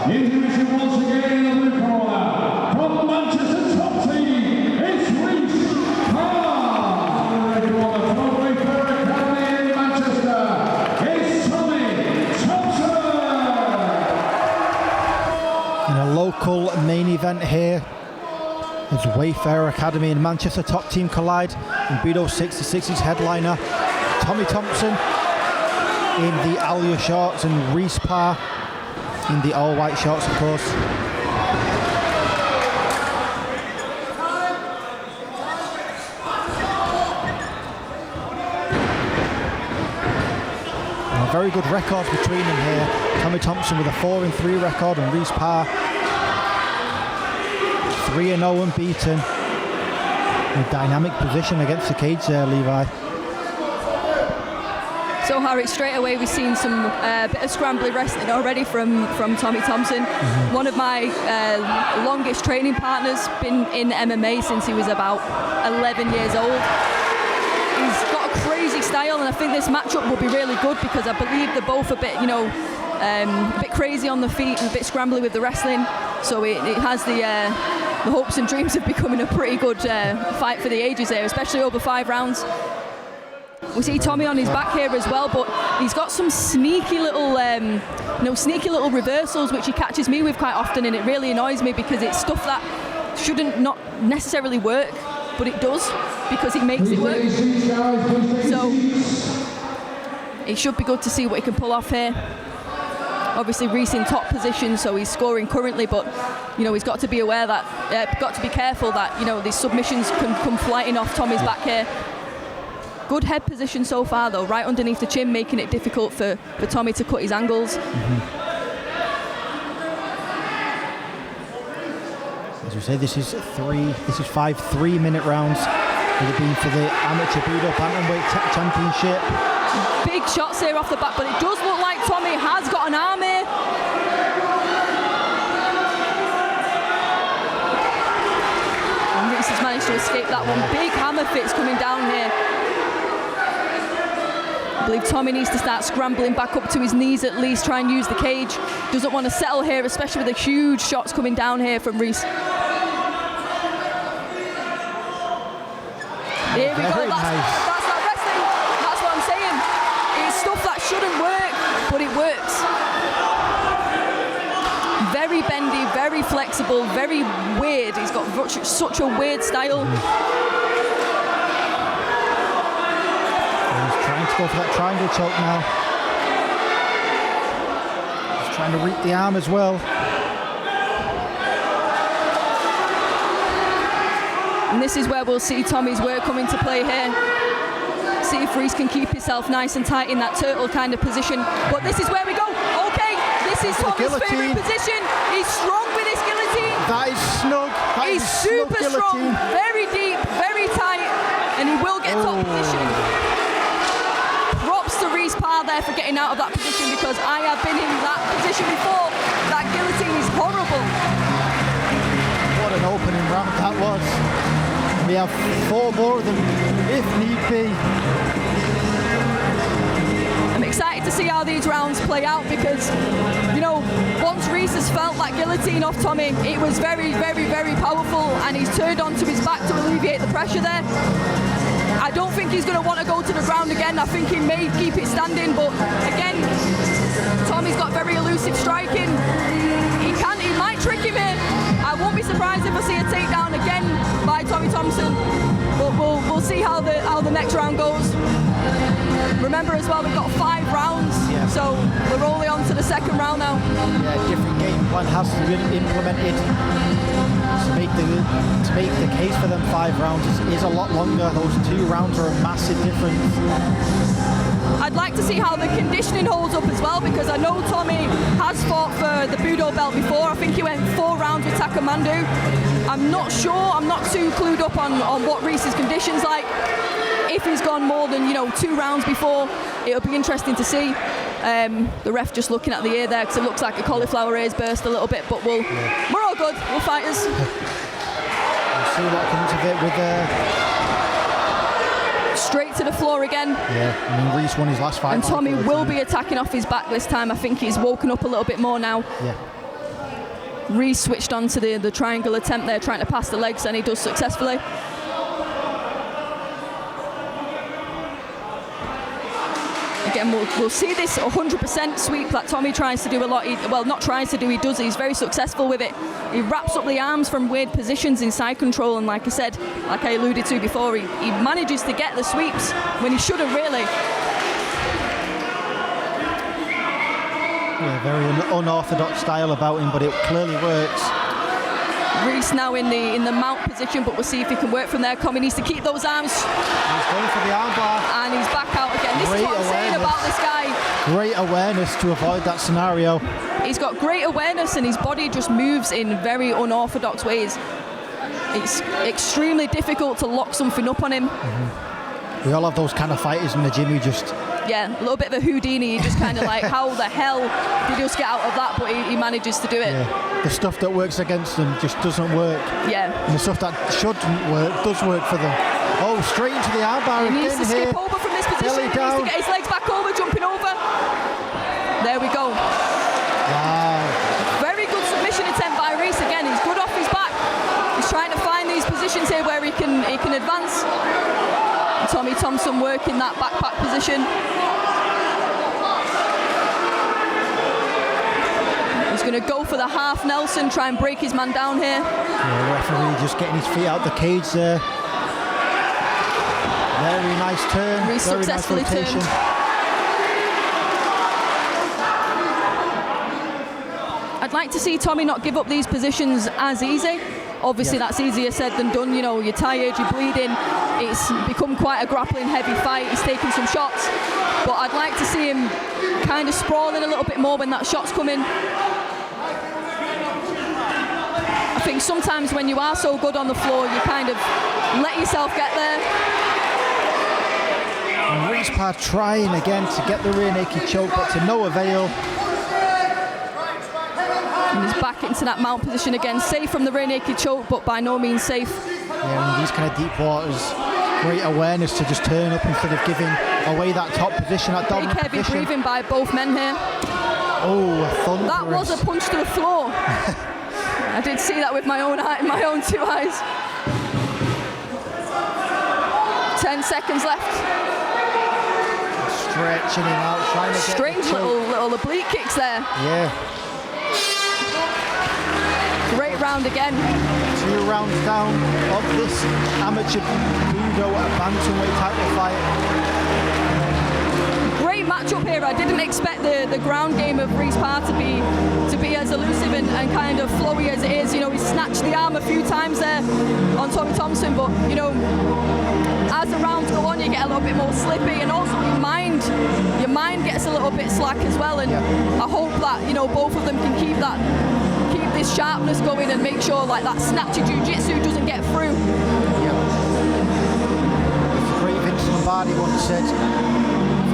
Introducing once again in the blue corner, from Manchester top team, it's Reece, Parr. And the red corner, from Parr Academy in Manchester, it's Thompson. In a local main event here, as Wayfarer Academy and Manchester top team collide, and Budo 66's headliner Thompson in the Alia shorts and Reece Parr in the all white shorts, of course. And a very good records between them here. Thompson with a 4-3 record and Reece Parr 3-0 unbeaten. A dynamic position against the cage there, Levi. So Harry, straight away we've seen some bit of scrambly wrestling already from Thompson. One of my longest training partners, been in MMA since he was about 11 years old. He's got a crazy style, and I think this matchup will be really good because I believe they're both a bit, a bit crazy on the feet and a bit scrambly with the wrestling. So it has the hopes and dreams of becoming a pretty good fight for the ages there, especially over 5 rounds. We see Tommy on his back here as well, but he's got some sneaky little reversals which he catches me with quite often, and it really annoys me because it's stuff that shouldn't not necessarily work, but it does because he makes it work. So it should be good to see what he can pull off here. Obviously Reece in top position, so he's scoring currently, but he's got to be aware that, got to be careful that these submissions can come flying off Tommy's back here. Good head position so far though, right underneath the chin, making it difficult for Tommy to cut his angles. As we say, this is 5 3-minute rounds. Would have been for the amateur Budo bantamweight championship. Big shots here off the back, but it does look like Tommy has got an arm here. And Reece has managed to escape that one. Big hammer fits coming down here. I believe Tommy needs to start scrambling back up to his knees at least, try and use the cage. Doesn't want to settle here, especially with the huge shots coming down here from Reece. Here we go, that's not wrestling. That's what I'm saying. It's stuff that shouldn't work, but it works. Very bendy, very flexible, very weird. He's got such a weird style. Trying to go for that triangle choke now. He's trying to reap the arm as well. And this is where we'll see Tommy's work come into play here. See if Reece can keep himself nice and tight in that turtle kind of position. But this is where we go. Okay, this is Tommy's favourite position. He's strong with his guillotine. That is snug. He's super strong, very deep, very tight, and he will get top position. Props to Reece Parr there for getting out of that position, because I have been in that position before. That guillotine is horrible. What an opening round that was. We have 4 more of them if need be. I'm excited to see how these rounds play out because, once Reece has felt that guillotine off Tommy, it was very, very, very powerful, and he's turned onto his back to alleviate the pressure there. I don't think he's going to want to go to the ground again. I think he may keep it standing, but again, Tommy's got very elusive striking. He might trick him here. I won't be surprised if I see a takedown again by Thompson, but we'll see how the next round goes. Remember as well, we've got 5 rounds, so we're only on to the 2nd round now. Yeah, different game plan has to be implemented to make the case for them 5 rounds is a lot longer. Those 2 rounds are a massive difference. I'd like to see how the conditioning holds up as well, because I know Tommy has fought for the Budo belt before. I think he went 4 rounds with Taekwondo. I'm not sure, I'm not too clued up on what Reece's condition's like. If he's gone more than 2 rounds before, it'll be interesting to see. The ref just looking at the ear there because it looks like a cauliflower ear's burst a little bit, but we're all good, we're fighters. We'll see what comes of it with straight to the floor again. Yeah, Reece won his last fight. And Tommy will be attacking off his back this time. I think he's woken up a little bit more now. Yeah. Reece switched on to the triangle attempt there, trying to pass the legs, and he does successfully. Again, we'll see this 100% sweep that Tommy tries to do a lot. Well, not tries to do, he does. He's very successful with it. He wraps up the arms from weird positions in side control, and like I said, like I alluded to before, he manages to get the sweeps when he shouldn't really. Yeah, very unorthodox style about him, but it clearly works. Reece now in the mount position, but we'll see if he can work from there. Tommy needs to keep those arms. He's going for the armbar. And he's back out again. This is what I'm saying about this guy. Great awareness to avoid that scenario. He's got great awareness, and his body just moves in very unorthodox ways. It's extremely difficult to lock something up on him. Mm-hmm. We all have those kind of fighters in the gym who just... Yeah, a little bit of a Houdini. Just kind of like, how the hell did he just get out of that? But he manages to do it. Yeah. The stuff that works against them just doesn't work. Yeah. And the stuff that shouldn't work does work for them. Oh, straight into the armbar again here. He needs to skip over from this position. He needs to get his legs back over, jumping over. There we go. Wow. Very good submission attempt by Reece again. He's good off his back. He's trying to find these positions here where he can advance. Tommy Thompson working that backpack position. He's going to go for the half Nelson, try and break his man down here. Yeah, the referee just getting his feet out the cage there. Very nice turn. Reece very successfully nice rotation. turned. I'd like to see Tommy not give up these positions as easy. Obviously, that's easier said than done. You know, you're tired, you're bleeding. It's become quite a grappling heavy fight. He's taking some shots, but I'd like to see him kind of sprawling a little bit more when that shot's coming. I think sometimes when you are so good on the floor, you kind of let yourself get there. And Reece Parr trying again to get the rear naked choke, but to no avail. And he's back into that mount position again, safe from the rear naked choke, but by no means safe. Yeah, in these kind of deep waters, great awareness to just turn up instead of giving away that top position, that dominant big heavy position. breathing by both men here. Oh, thunderous. That was a punch to the floor. I did see that with my own two eyes. 10 seconds left. Stretching him out, trying to get strange little oblique kicks there. Yeah. Great round again. 2 rounds down of this amateur Budo bantamweight title fight. Great matchup here. I didn't expect the ground game of Reece Parr to be as elusive and kind of flowy as it is. You know, he snatched the arm a few times there on Tommy Thompson, but you know, as the rounds go on, you get a little bit more slippy, and also your mind gets a little bit slack as well. And I hope that, you know, both of them can keep this sharpness going and make sure like that snatchy jiu-jitsu doesn't get through. Yep. The great Vince Lombardi once said,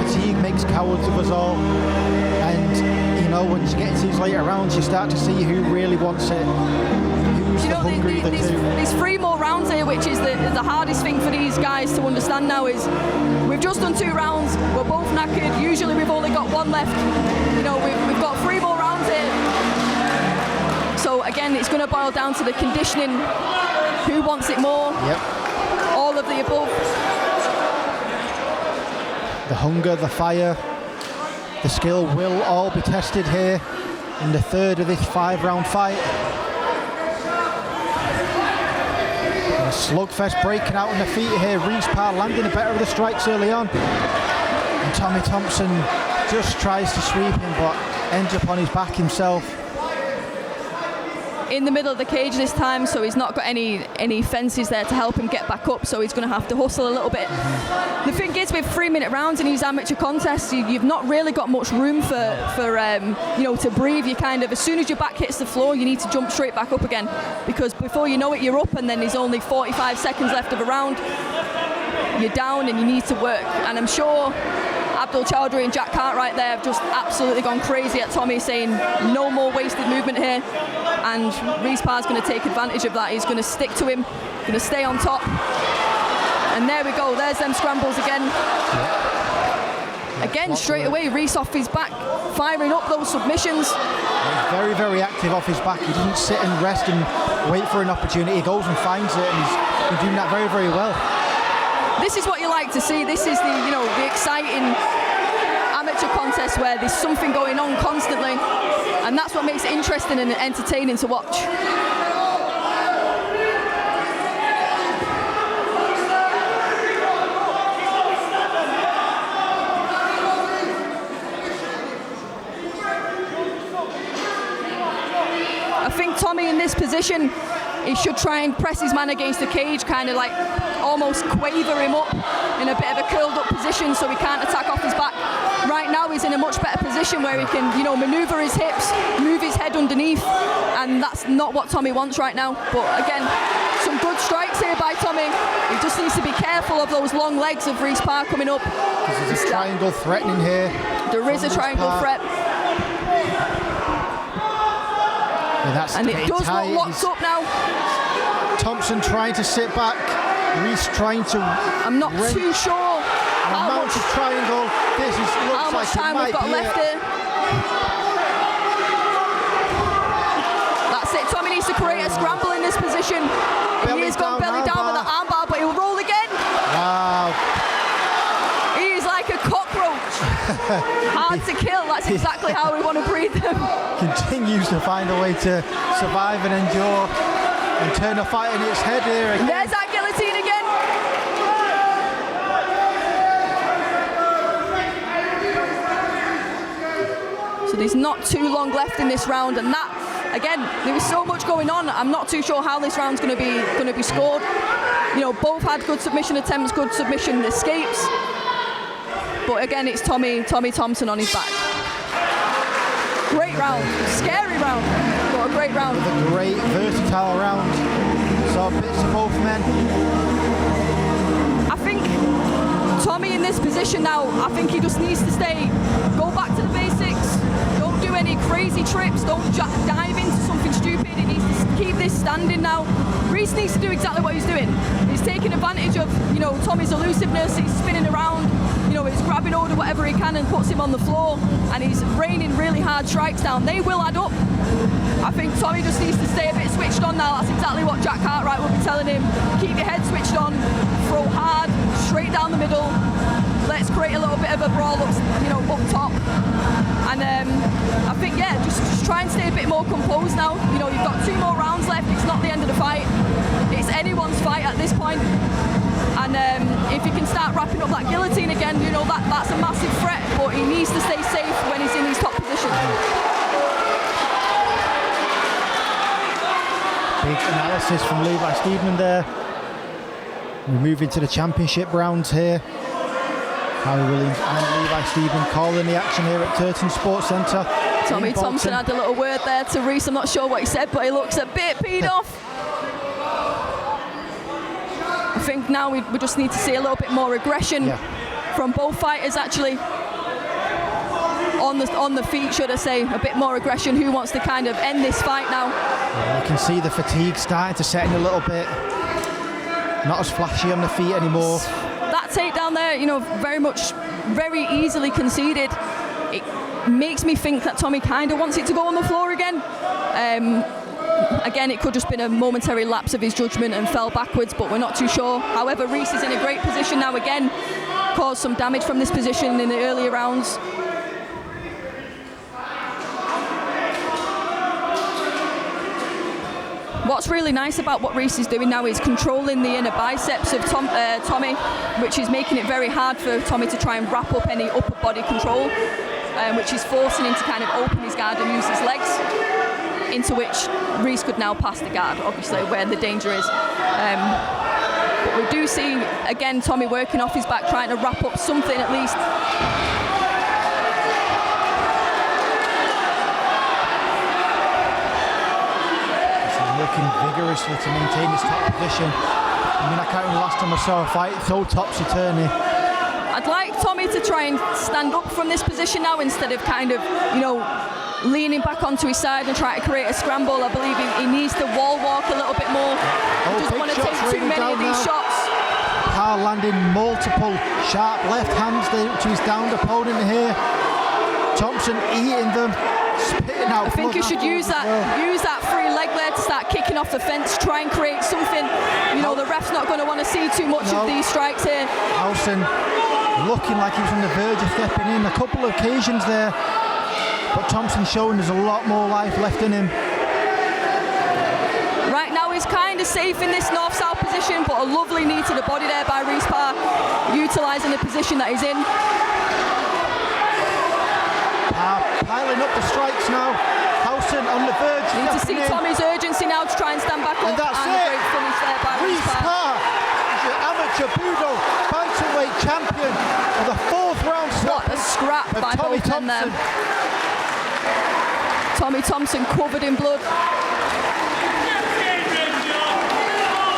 fatigue makes cowards of us all. And you know, when you get into these later rounds, you start to see who really wants it. Who's the hungry, the two. There's 3 more rounds here, which is the hardest thing for these guys to understand now. Is we've just done 2 rounds, we're both knackered. Usually we've only got 1 left. You know, we've got 3 more rounds here. So again, it's going to boil down to the conditioning. Who wants it more? Yep. All of the above. The hunger, the fire, the skill will all be tested here in the 3rd of this 5-round fight. And a slugfest breaking out on the feet here. Reece Parr landing the better of the strikes early on. And Tommy Thompson just tries to sweep him, but ends up on his back himself. In the middle of the cage this time, so he's not got any fences there to help him get back up, so he's going to have to hustle a little bit. The thing is, with 3-minute rounds in these amateur contests, you've not really got much room for you know, to breathe. You kind of, as soon as your back hits the floor, you need to jump straight back up again, because before you know it, you're up, and then there's only 45 seconds left of a round. You're down and you need to work. And I'm sure Abdul Chowdhury and Jack Cartwright there have just absolutely gone crazy at Tommy, saying no more wasted movement here. And Reece Parr's going to take advantage of that. He's going to stick to him, going to stay on top. And there we go. There's them scrambles again. Again, straight away, Reece off his back, firing up those submissions. He's very, very active off his back. He doesn't sit and rest and wait for an opportunity. He goes and finds it, and he's been doing that very, very well. This is what you like to see. This is the exciting amateur contest where there's something going on constantly, and that's what makes it interesting and entertaining to watch. I think Tommy in this position, he should try and press his man against the cage, kind of like almost quaver him up in a bit of a curled up position so he can't attack off his back. Right now he's in a much better position where he can, manoeuvre his hips, move his head underneath, and that's not what Tommy wants right now. But again, some good strikes here by Tommy. He just needs to be careful of those long legs of Reece Parr coming up. There's a triangle threatening here. There is a triangle threat. And it does look locked up now. Thompson trying to sit back. Reece trying to. I'm not too sure how much triangle. This is how much time we've got left here. That's it. Tommy needs to create a scramble in this position. He's gone belly down with the armbar, but he'll roll again. Wow. He's like a cockroach. Hard to kill. That's exactly how we want to breed them. Continues to find a way to survive and endure and turn the fight in its head here again. There's that guillotine again. So there's not too long left in this round, and that again, there was so much going on. I'm not too sure how this round's going to be scored. Both had good submission attempts, good submission escapes. But again, it's Tommy Thompson on his back. Great round, scary round, but a great round. A great, versatile round. Saw bits of both men. I think Tommy in this position now, I think he just needs to go back to the basics. Don't do any crazy trips. Don't dive into something stupid. He needs to keep this standing now. Reece needs to do exactly what he's doing. He's taking advantage of, Tommy's elusiveness. He's spinning around. He's grabbing hold of whatever he can and puts him on the floor, and he's raining really hard strikes down. They will add up. I think Tommy just needs to stay a bit switched on now. That's exactly what Jack Cartwright will be telling him. Keep your head switched on, throw hard, straight down the middle. Let's create a little bit of a brawl up top. And I think, just try and stay a bit more composed now. You've got 2 more rounds left. It's not the end of the fight. It's anyone's fight at this point. And if he can start wrapping up that guillotine again, that's a massive threat, but he needs to stay safe when he's in his top position. Big analysis from Levi Steedman there. We move into the championship rounds here. Harry Williams and Levi Steedman calling the action here at Turton Sports Centre. Tommy Thompson had a little word there to Reece. I'm not sure what he said, but he looks a bit peed off. I think now we just need to see a little bit more aggression from both fighters, actually. On the feet, should I say, a bit more aggression. Who wants to kind of end this fight now? You can see the fatigue starting to set in a little bit. Not as flashy on the feet anymore. That takedown there, very easily conceded. It makes me think that Tommy kind of wants it to go on the floor again. Again, it could just been a momentary lapse of his judgment and fell backwards, but we're not too sure. However, Reece is in a great position now again. Caused some damage from this position in the earlier rounds. What's really nice about what Reece is doing now is controlling the inner biceps of Tommy, which is making it very hard for Tommy to try and wrap up any upper body control, which is forcing him to kind of open his guard and use his legs, into which Reece could now pass the guard, obviously, where the danger is. But we do see, again, Tommy working off his back, trying to wrap up something at least. Working vigorously to maintain his top position. I can't remember the last time I saw a fight so topsy-turvy. I'd like Tommy to try and stand up from this position now instead of kind of, leaning back onto his side and try to create a scramble. I believe he needs to wall walk a little bit more. He doesn't want to take too many of these shots. Parr landing multiple sharp left hands to his downed opponent here. Thompson eating them, spitting out. I think you should use that free leg there to start kicking off the fence, try and create something. You know, the ref's not going to want to see too much of these strikes here. Thompson looking like he was on the verge of stepping in a couple of occasions there, but Thompson showing there's a lot more life left in him. Right now he's kind of safe in this north-south position, but a lovely knee to the body there by Reece Parr, utilising the position that he's in. Parr piling up the strikes now. Thompson on the verge. Need to see Tommy's urgency now to try and stand back up. And that's a it. Great finish there by Reece Reece Parr. is your amateur Budo bantamweight champion of the 4th round stop. What a scrap by Tommy both men there. Thompson. Tommy Thompson covered in blood.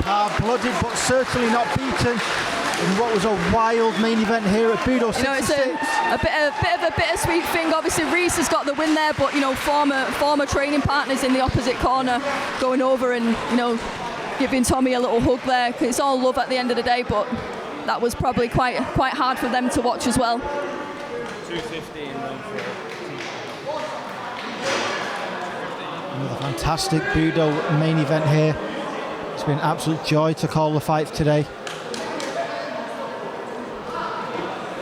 Parr blooded but certainly not beaten in what was a wild main event here at Budo 66. You know, it's a bit of a bittersweet thing. Obviously, Reece has got the win there, but you know, former training partners in the opposite corner going over and giving Tommy a little hug there. Cause it's all love at the end of the day, but that was probably quite hard for them to watch as well. 215 Another fantastic Budo main event here. It's been an absolute joy to call the fights today.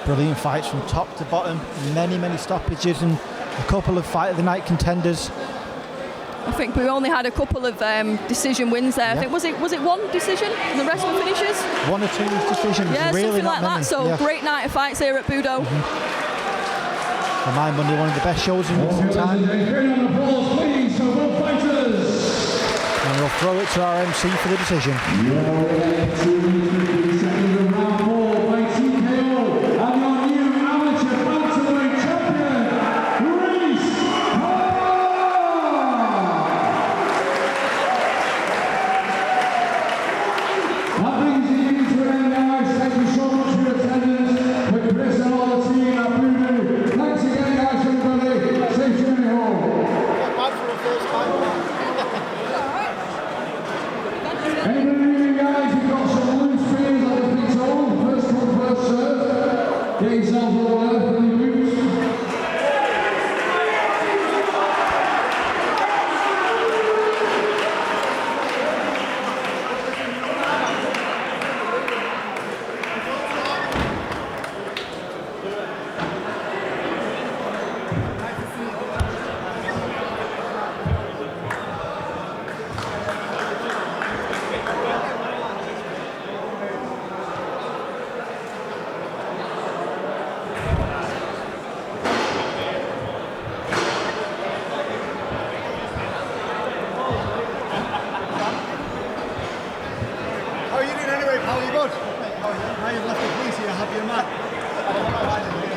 Brilliant fights from top to bottom, many stoppages and a couple of fight of the night contenders. I think we only had a couple of decision wins there. Yeah. I think was it one decision and the rest were finishes? 1 or 2 decisions, Yeah, really something not like many. that. So great night of fights here at Budo. For my money, one of the best shows in recent time. Please, for both fighters. And we'll throw it to our MC for the decision. Second round 4 by TKO, and your new amateur bantamweight champion, Reece Parr. That brings you to an end, guys. Thank you so much for your attendance. With Chris and all the team at Budo. Thanks again, guys, everybody. Safe journey home. Anybody, guys, you've got some loose spears, I think so. First come, first serve. Get yourself over there for the boots. How are you doing anyway, pal? You good? Now you've left the police here, have you, man?